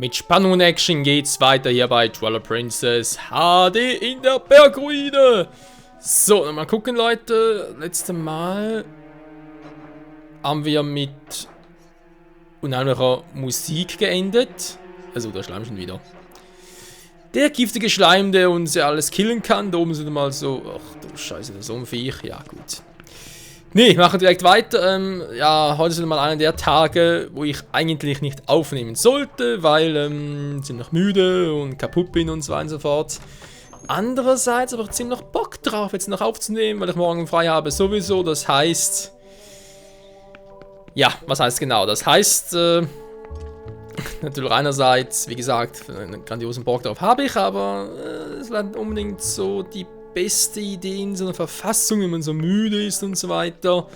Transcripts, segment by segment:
Mit Spannung und Action geht's weiter hier bei Twilight Princess HD in der Bergruine. So, mal gucken, Leute. Letztes Mal haben wir mit unheimlicher Musik geendet. Also, der Schleim schon wieder. Der giftige Schleim, der uns ja alles killen kann. Da oben sind wir mal so... Ach du Scheiße, das ist so ein Viech. Ja, gut. Nee, machen direkt weiter. Ja, heute ist mal einer der Tage, wo ich eigentlich nicht aufnehmen sollte, weil ich noch müde und kaputt bin und so weiter und so fort. Andererseits aber ziemlich Bock drauf, jetzt noch aufzunehmen, weil ich morgen frei habe sowieso. Das heißt... Ja, was heißt genau? Das heißt... natürlich einerseits, wie gesagt, einen grandiosen Bock drauf habe ich, aber es war nicht unbedingt so die beste Idee in so einer Verfassung, wenn man so müde ist und so weiter,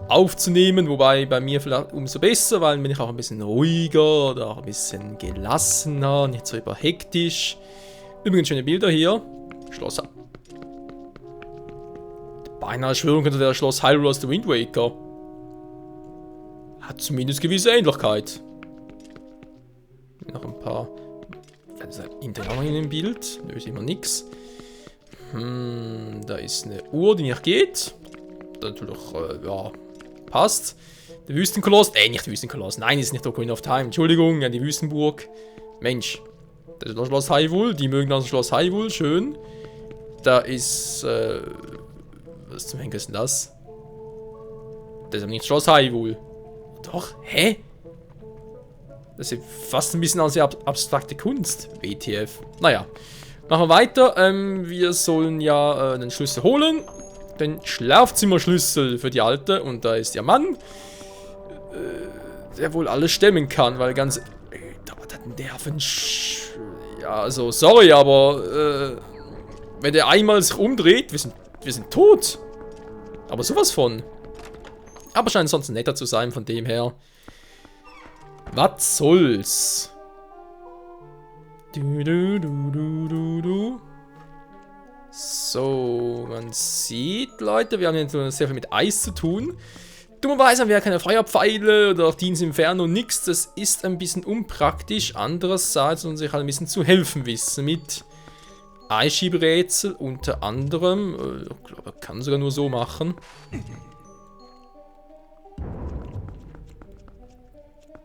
aufzunehmen. Wobei bei mir vielleicht umso besser, weil bin ich auch ein bisschen ruhiger oder auch ein bisschen gelassener, nicht so überhektisch. Übrigens schöne Bilder hier. Schloss. Beinahe schwören könnte der Schloss Hyrule aus The Wind Waker. Hat zumindest gewisse Ähnlichkeit. Noch ein paar. Hinterher in dem Bild. Da ist immer nix. Da ist eine Uhr, die nicht geht. Natürlich, ja, passt. Der Wüstenkoloss. Nicht Wüstenkoloss. Nein, ist nicht der Ocarina of Time. Entschuldigung, ja, die Wüstenburg. Mensch. Das ist das Schloss Hyrule. Die mögen das Schloss Hyrule. Schön. Da ist, was zum Henker ist denn das? Das ist aber nicht das Schloss Hyrule. Doch, hä? Das ist fast ein bisschen als abstrakte Kunst. WTF. Naja. Machen wir weiter. Wir sollen ja den Schlüssel holen. Den Schlafzimmerschlüssel für die Alte. Und da ist der Mann. Der wohl alles stemmen kann. Weil ganz... was hat denn der für ein ja, also, sorry, aber... wenn der einmal sich umdreht, wir sind tot. Aber sowas von. Aber scheint sonst netter zu sein, von dem her. Was soll's? So, man sieht, Leute, wir haben jetzt sehr viel mit Eis zu tun. Dummerweise haben wir ja keine Feuerpfeile oder auch Dienst im Inferno und nix. Das ist ein bisschen unpraktisch. Andererseits muss man sich halt ein bisschen zu helfen wissen mit Eisschieberätsel unter anderem. Ich glaube, man kann sogar nur so machen.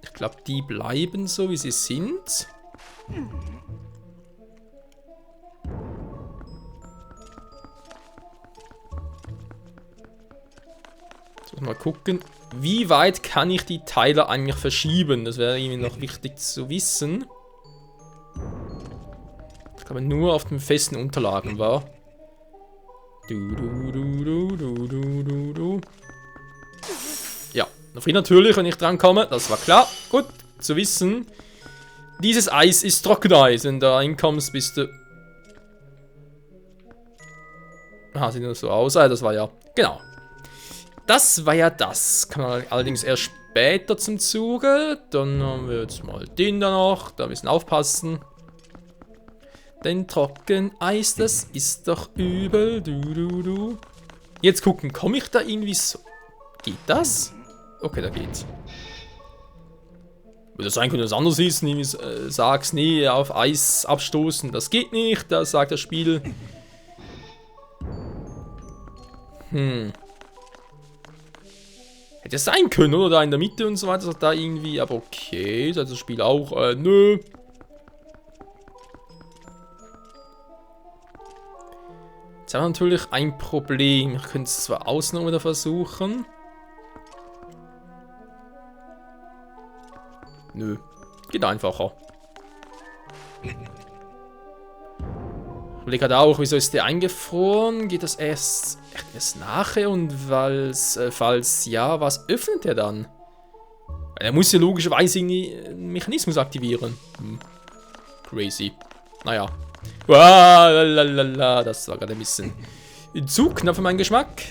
Ich glaube, die bleiben so, wie sie sind. So, mal gucken, wie weit kann ich die Teile eigentlich verschieben? Das wäre irgendwie noch wichtig zu wissen. Ich glaube, nur auf den festen Unterlagen war. Ja, noch viel natürlich, wenn ich dran komme. Das war klar. Gut zu wissen. Dieses Eis ist Trockeneis. Wenn du da reinkommst, bist du... Ah, sieht nur so aus. Ah, das war ja... Genau. Das war ja das. Kann man allerdings erst später zum Zuge. Dann haben wir jetzt mal den da noch. Da müssen wir aufpassen. Denn Trockeneis, das ist doch übel. Jetzt gucken, komme ich da irgendwie so... Geht das? Okay, da geht's. Würde sein können, dass es anders ist. Irgendwie sagst, nee, auf Eis abstoßen, das geht nicht. Das sagt das Spiel. Hätte es sein können, oder? Da in der Mitte und so weiter. Da irgendwie, aber okay. Sagt das Spiel auch, nö. Jetzt haben wir natürlich ein Problem. Ich könnte es zwar außen noch wieder versuchen. Nö. Geht einfacher. Ich überlege halt auch, wieso ist der eingefroren? Geht das erst nachher? Und falls ja, was öffnet der dann? Er muss ja logischerweise irgendwie einen Mechanismus aktivieren. Crazy. Naja. Das war gerade ein bisschen zu knapp für meinen Geschmack.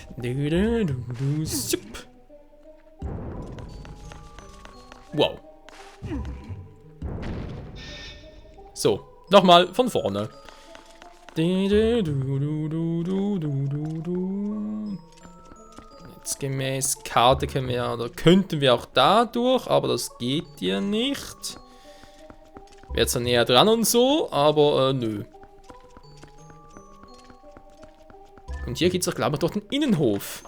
Wow. So, nochmal von vorne. Jetzt gemäß Karte können wir, oder könnten wir auch da durch, aber das geht ja nicht. Wäre zwar näher dran und so, aber nö. Und hier geht es doch, glaube ich, durch den Innenhof.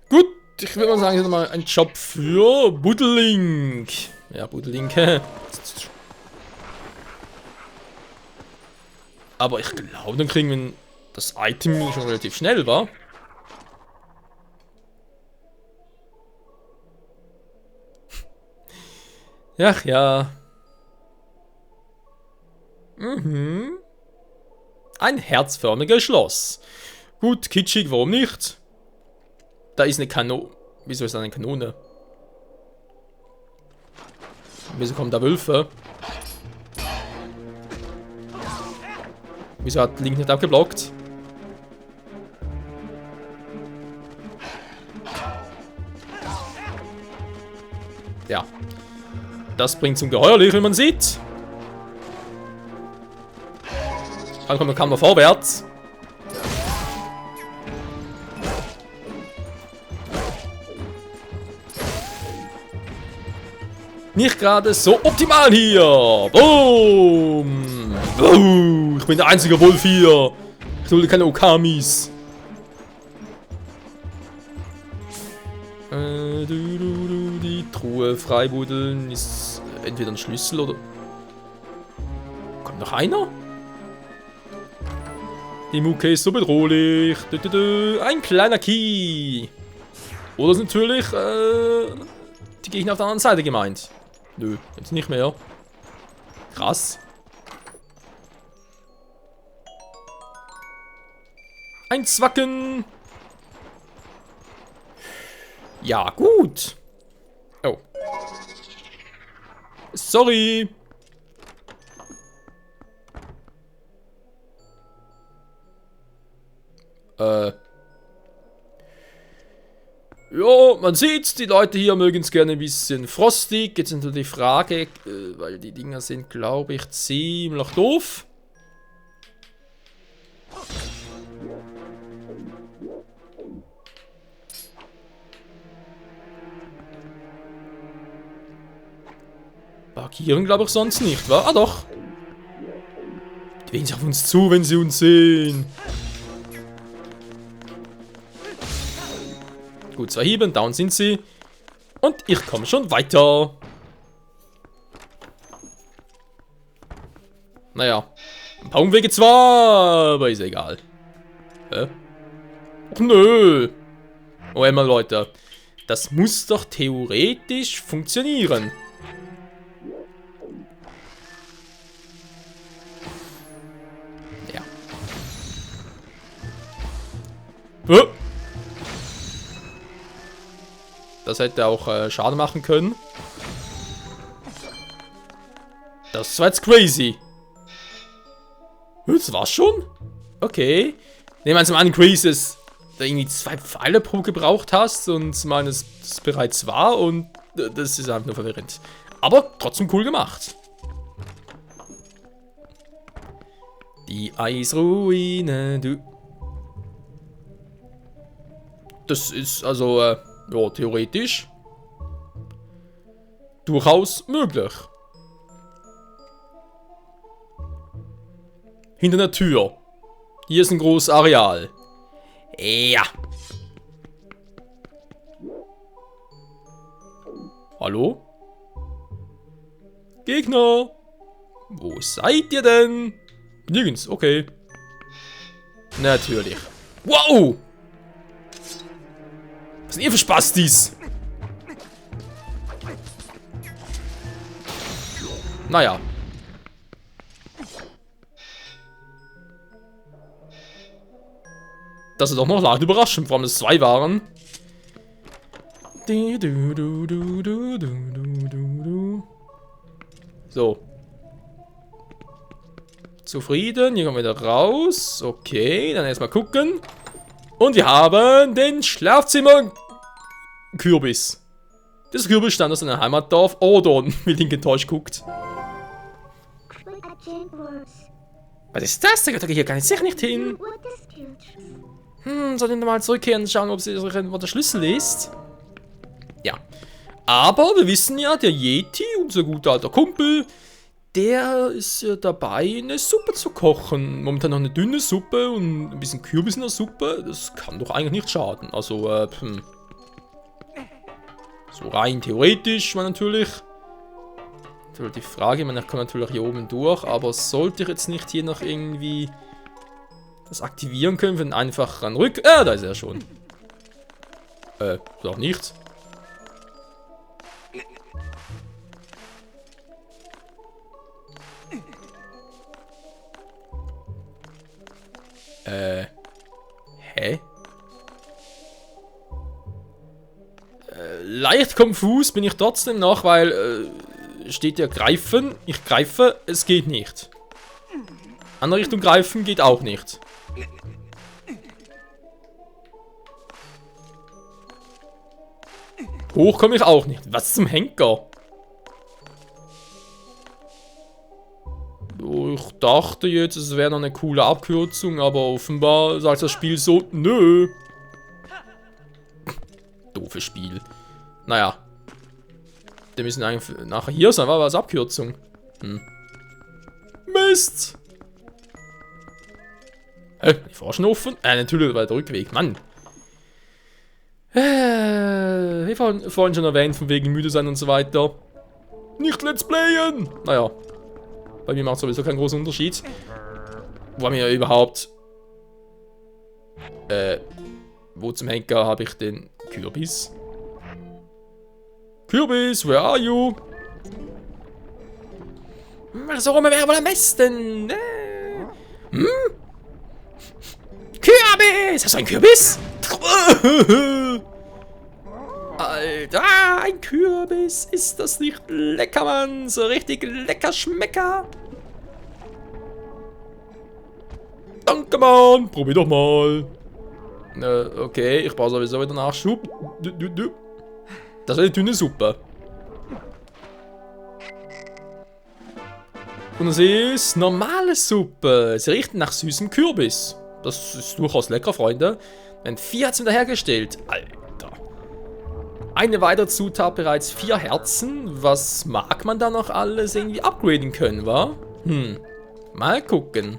Gut, ich würde mal sagen, hier nochmal ein Job für Buddelink. Ja, Buddelink. Aber ich glaube, dann kriegen wir das Item schon relativ schnell, wa? Ach ja. Mhm. Ein herzförmiges Schloss. Gut, kitschig, warum nicht? Da ist eine Kanone. Wieso ist da eine Kanone? Wieso kommen da Wölfe? Wieso hat Link nicht abgeblockt? Ja. Das bringt zum Geheuerlich, wie man sieht. Dann kann man vorwärts. Nicht gerade so optimal hier. Boom. Ich bin der einzige Wolf hier. Ich dulde keine Okamis. Die Truhe freibuddeln ist entweder ein Schlüssel oder... Kommt noch einer? Die Mucke ist so bedrohlich. Ein kleiner Key. Oder ist natürlich die Gegner auf der anderen Seite gemeint. Nö, jetzt nicht mehr. Krass. Ein Zwacken. Ja, gut. Oh. Sorry. Ja, man sieht's, die Leute hier mögen es gerne ein bisschen frostig. Jetzt ist natürlich die Frage, weil die Dinger sind, glaube ich, ziemlich doof. Markieren, glaube ich, sonst nicht, wa? Ah, doch. Die wehen sich auf uns zu, wenn sie uns sehen. Gut, 2 Hiebe, down sind sie. Und ich komme schon weiter. Naja. Ein paar Umwege zwar, aber ist egal. Hä? Och nö. Oh, einmal Leute. Das muss doch theoretisch funktionieren. Ja. Das hätte auch Schaden machen können. Das war jetzt crazy. Das war's schon? Okay. Nehmen wir zum an, crazy ist, da irgendwie 2 Pfeile pro gebraucht hast und meines das bereits war und das ist einfach nur verwirrend. Aber trotzdem cool gemacht. Die Eisruine, du. Das ist also, ja, theoretisch durchaus möglich. Hinter der Tür. Hier ist ein großes Areal. Ja. Hallo? Gegner? Wo seid ihr denn? Nirgends, okay. Natürlich. Wow! Was sind ihr für Spastis? Naja. Das ist doch noch leicht überraschend, vor allem es 2 waren. So. Zufrieden, hier kommen wir wieder raus. Okay, dann erstmal gucken. Und wir haben den Schlafzimmer-Kürbis. Das Kürbis stand aus einem Heimatdorf Ordon, wie Link enttäuscht guckt. Was ist das? Da geht hier gar nicht sicher nicht hin. Soll ich mal zurückkehren und schauen, ob sie wo der Schlüssel ist? Ja. Aber wir wissen ja, der Yeti, unser guter alter Kumpel, der ist ja dabei, eine Suppe zu kochen. Momentan noch eine dünne Suppe und ein bisschen Kürbis in der Suppe. Das kann doch eigentlich nicht schaden. Also, so rein theoretisch war natürlich. Die Frage, man kann natürlich hier oben durch, aber sollte ich jetzt nicht hier noch irgendwie das aktivieren können, wenn einfach ran rück... da ist er schon. Doch nicht. Hä? Leicht konfus bin ich trotzdem noch, weil steht ja greifen. Ich greife, es geht nicht. Andere Richtung greifen geht auch nicht. Hoch komme ich auch nicht. Was zum Henker? Ich dachte jetzt, es wäre noch eine coole Abkürzung, aber offenbar sagt das Spiel so, nö. Doofes Spiel. Naja. Wir müssen eigentlich nachher hier sein, war was Abkürzung. Mist! Die Fahr schon offen? Natürlich war der Rückweg, Mann. Wie vorhin schon erwähnt, von wegen müde sein und so weiter. Nicht Let's Playen! Naja. Bei mir macht es sowieso keinen großen Unterschied. Wo haben wir überhaupt... wo zum Henker habe ich den Kürbis? Kürbis, where are you? So rum wäre wohl am besten. Kürbis! Hast du einen Kürbis? Alter, ein Kürbis. Ist das nicht lecker, Mann? So richtig lecker Schmecker. Danke, Mann. Probier doch mal. Okay, ich brauche sowieso wieder Nachschub. Das ist eine dünne Suppe. Und das ist normale Suppe. Sie riecht nach süßem Kürbis. Das ist durchaus lecker, Freunde. Ein Vieh hat es wieder hergestellt. Alter. Eine weitere Zutat, bereits 4 Herzen. Was mag man da noch alles irgendwie upgraden können, wa? Mal gucken.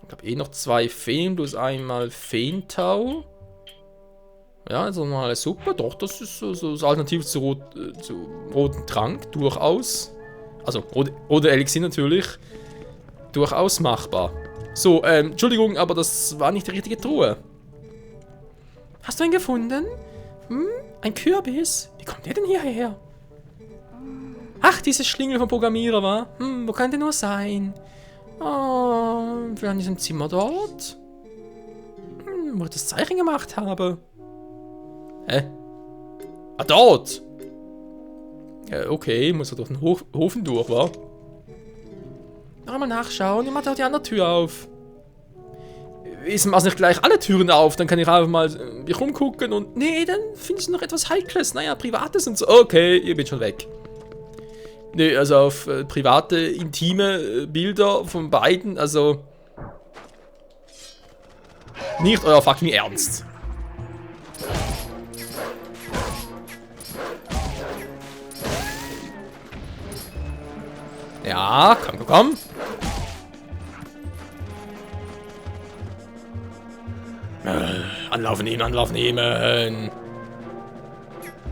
Ich habe noch 2 Feen plus einmal Feentau. Ja, also normale Suppe. Doch, das ist so das Alternativ zu roten Trank. Durchaus. Also, oder Elixier natürlich. Durchaus machbar. So, Entschuldigung, aber das war nicht die richtige Truhe. Hast du ihn gefunden? Ein Kürbis? Wie kommt der denn hierher? Ach, diese Schlingel vom Programmierer, wa? Wo kann der nur sein? Oh, vielleicht in diesem Zimmer dort? Wo ich das Zeichen gemacht habe. Hä? Ah, dort! Okay, muss er durch den Hofen durch, wa? Noch einmal nachschauen, ich mach doch die andere Tür auf. Ist machst nicht gleich alle Türen auf, dann kann ich einfach mal rumgucken und... Nee, dann findest du noch etwas Heikles, naja, Privates und so. Okay, ihr bin schon weg. Nee, also auf private, intime Bilder von beiden, also... Nicht euer fucking Ernst. Ja, komm. Anlauf nehmen. Wenn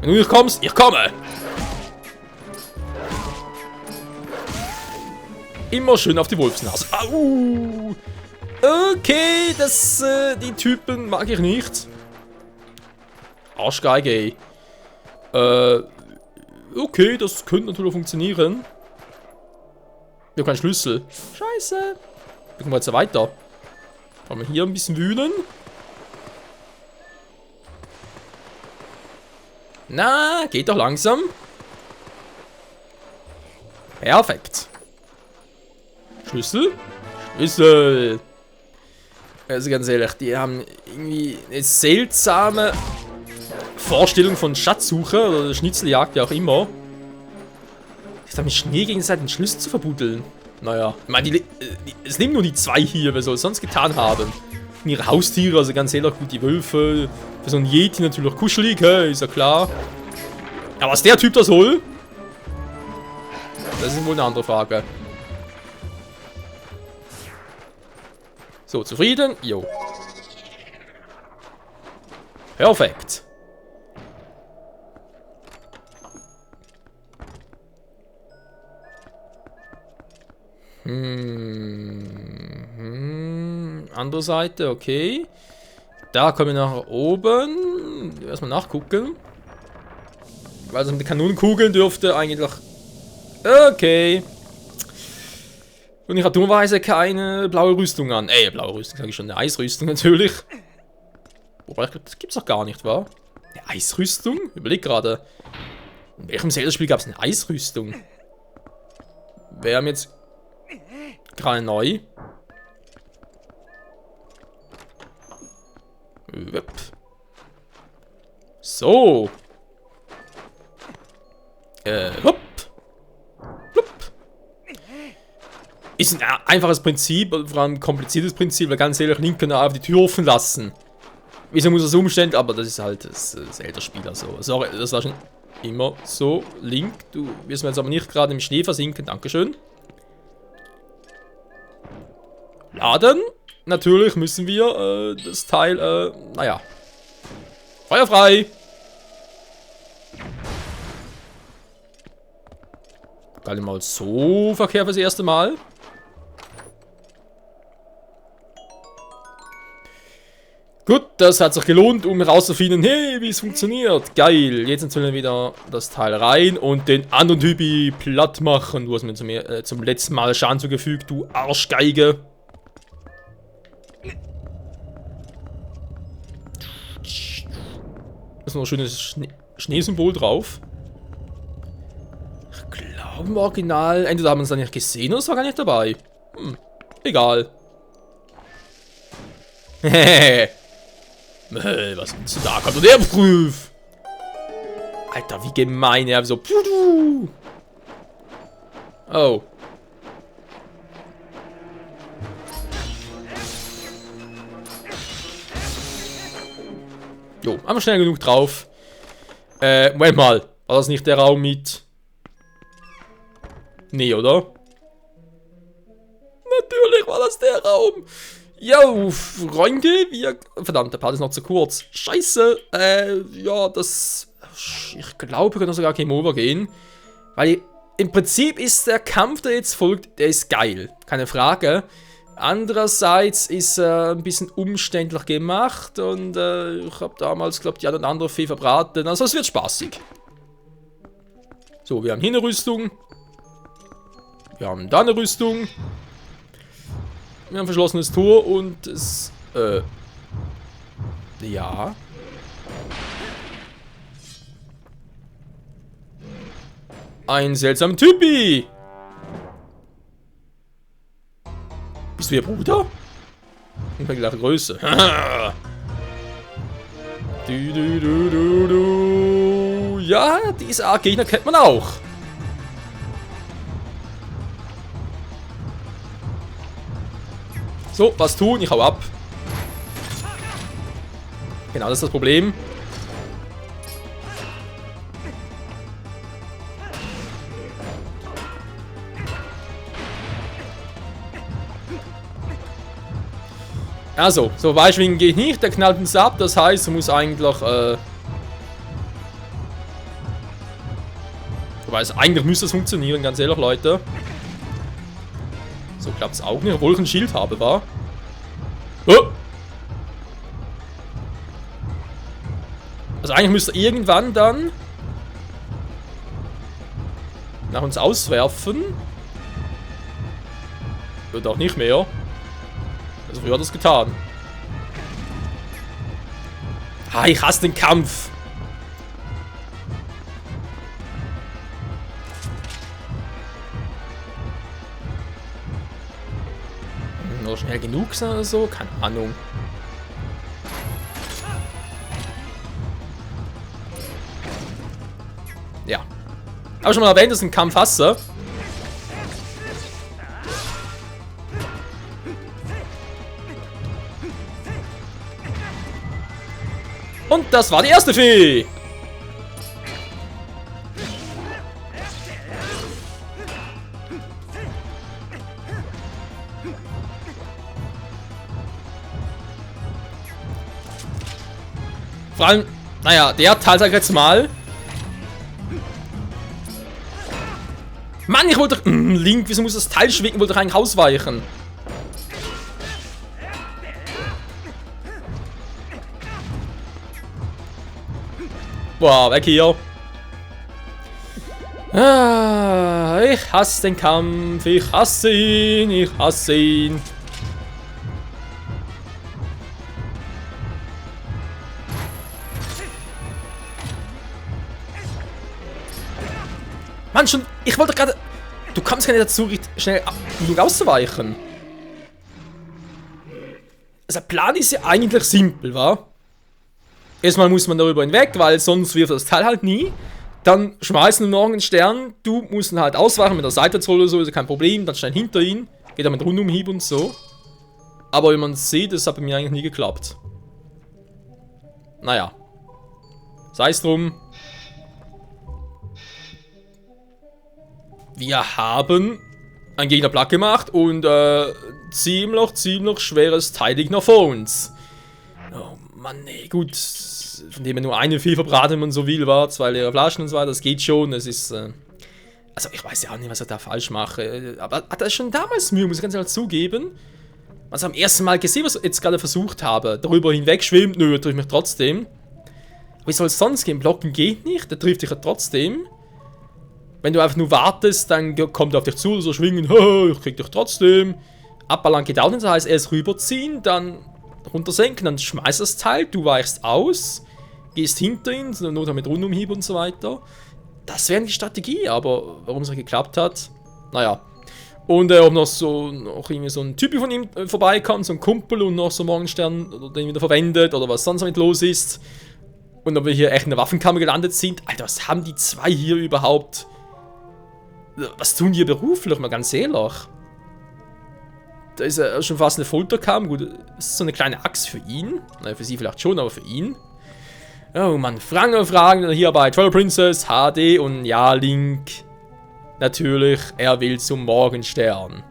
du nicht kommst, ich komme. Immer schön auf die Wolfsnase. Au! Okay, die Typen mag ich nicht. Arschgeige, ey. Okay, das könnte natürlich funktionieren. Wir haben keinen Schlüssel. Scheiße. Wir kommen jetzt weiter. Wollen wir hier ein bisschen wühlen? Na, geht doch langsam. Perfekt. Schlüssel? Schlüssel. Also ganz ehrlich, die haben irgendwie eine seltsame Vorstellung von Schatzsuche oder Schnitzeljagd, wie auch immer. Ich da mit Schnee gegenseitig den Schlüssel zu verbuddeln. Naja, ich meine, es nehmen nur die 2 hier, wer soll es sonst getan haben? Und ihre Haustiere, also ganz ehrlich, gut, die Wölfe. Für so ein Yeti natürlich kuschelig, ist ja klar. Aber was der Typ da soll? Das ist wohl eine andere Frage. So, zufrieden? Jo. Perfekt. Andere Seite, okay. Da kommen wir nach oben. Erstmal nachgucken. Weil das mit den Kanonenkugeln dürfte eigentlich... Okay. Und ich habe dummerweise keine blaue Rüstung an. Blaue Rüstung, sage ich schon. Eine Eisrüstung natürlich. Wobei, ich glaube, das gibt's doch gar nicht, wa? Eine Eisrüstung? Überleg gerade. In welchem Zelda-Spiel gab es eine Eisrüstung? Wäre mir jetzt gerade neu. So. Hopp. Plupp. Ist ein einfaches Prinzip, vor allem ein kompliziertes Prinzip, weil ganz ehrlich, Link kann einfach die Tür offen lassen. Wieso muss er so umstellen? Aber das ist halt das Zelda-Spiel, also. Sorry, das war schon immer so. Link, du wirst mir jetzt aber nicht gerade im Schnee versinken, dankeschön. Laden. Natürlich müssen wir das Teil, naja. Feuerfrei. Gar nicht mal so verkehrt fürs erste Mal. Gut, das hat sich gelohnt, um herauszufinden, hey, wie es funktioniert. Geil. Jetzt natürlich wir wieder das Teil rein und den anderen Typi platt machen. Du hast mir zum letzten Mal Schaden zugefügt, du Arschgeige. Da ist noch ein schönes Schneesymbol drauf. Ich glaube im Original, entweder haben wir es dann nicht gesehen oder es war gar nicht dabei. Egal. Hehehe. Was willst du da? Kommt der Prüf! Alter, wie gemein, er so. Oh. Jo, haben wir schnell genug drauf. Moment mal. War das nicht der Raum mit... Nee, oder? Natürlich war das der Raum. Jo, Freunde, wir... Verdammt, der Part ist noch zu kurz. Scheiße. Ja, das... Ich glaube, wir können sogar Game Over gehen. Weil im Prinzip ist der Kampf, der jetzt folgt, der ist geil. Keine Frage. Andererseits ist er ein bisschen umständlich gemacht und ich habe damals, glaube ich, die eine oder andere Fee verbraten. Also es wird spaßig. So, wir haben hier eine Rüstung. Wir haben da eine Rüstung. Wir haben ein verschlossenes Tor und es... Ja. Ein seltsamer Typi. Bist du ihr Bruder? Ich bin gleich Größe. Ja, diese Art Gegner kennt man auch. So, was tun? Ich hau ab. Genau, das ist das Problem. Also, so Weichschwingen geht nicht, der knallt uns ab, das heißt, er muss eigentlich, eigentlich müsste es funktionieren, ganz ehrlich, Leute. So klappt es auch nicht, obwohl ich ein Schild habe, war. Oh. Also eigentlich müsste er irgendwann dann nach uns auswerfen. Wird auch nicht mehr. Also früher hat er es getan. Ah, ich hasse den Kampf. Nur schnell genug sein oder so? Keine Ahnung. Ja. Habe schon mal erwähnt, das ist ein Kampf hasse. Und das war die erste Fee. Vor allem, naja, der Teil, sag ich jetzt mal. Mann, ich wollte doch... Link, wieso muss das Teil schwingen? Ich wollte doch eigentlich ausweichen. Boah, weg hier. Ah, ich hasse den Kampf. Ich hasse ihn. Ich hasse ihn. Mann, schon... Ich wollte gerade... Du kommst gar nicht dazu, schnell auszuweichen. Also der Plan ist ja eigentlich simpel, wa? Erstmal muss man darüber hinweg, weil sonst wirft das Teil halt nie. Dann schmeißen wir morgen einen Stern. Du musst ihn halt ausweichen mit der Seitwärtsrolle oder so, ist ja kein Problem. Dann schnell hinter ihn. Geht er mit Rundumhieb und so. Aber wie man sieht, das hat bei mir eigentlich nie geklappt. Naja. Sei es drum. Wir haben einen Gegner platt gemacht und ziemlich schweres Teil liegt noch vor uns. Oh Mann, nee, gut. Von dem er nur eine Fee verbraten, wenn man so will, war. 2 leere Flaschen und so weiter, das geht schon. Das ist, also ich weiß ja auch nicht, was ich da falsch mache. Aber hat er schon damals Mühe, muss ich ganz ehrlich zugeben. Also am ersten Mal gesehen, was ich jetzt gerade versucht habe. Darüber hinweg schwimmt, nö, trifft mich trotzdem. Wie soll es sonst gehen? Blocken geht nicht, der trifft dich ja trotzdem. Wenn du einfach nur wartest, dann kommt er auf dich zu, so schwingen, ich krieg dich trotzdem. Abballern geht auch nicht, das heißt erst rüberziehen, dann runtersenken, dann schmeißt das Teil, du weichst aus, gehst hinter ihn, Not mit Rundumhieb und so weiter. Das wäre die Strategie, aber warum es nicht geklappt hat, naja. Und ob noch irgendwie so ein Typ von ihm vorbeikommt, so ein Kumpel und noch so Morgenstern oder den wieder verwendet oder was sonst damit los ist. Und ob wir hier echt in der Waffenkammer gelandet sind. Alter, was haben die zwei hier überhaupt? Was tun die beruflich, mal ganz ehrlich? Da ist ja schon fast eine Folterkammer. Gut, das ist so eine kleine Axt für ihn. Naja, für sie vielleicht schon, aber für ihn. Oh Mann, Fragen hier bei Twilight Princess, HD und ja, Link. Natürlich, er will zum Morgenstern.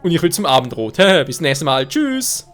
Und ich will zum Abendrot. Bis zum nächsten Mal. Tschüss.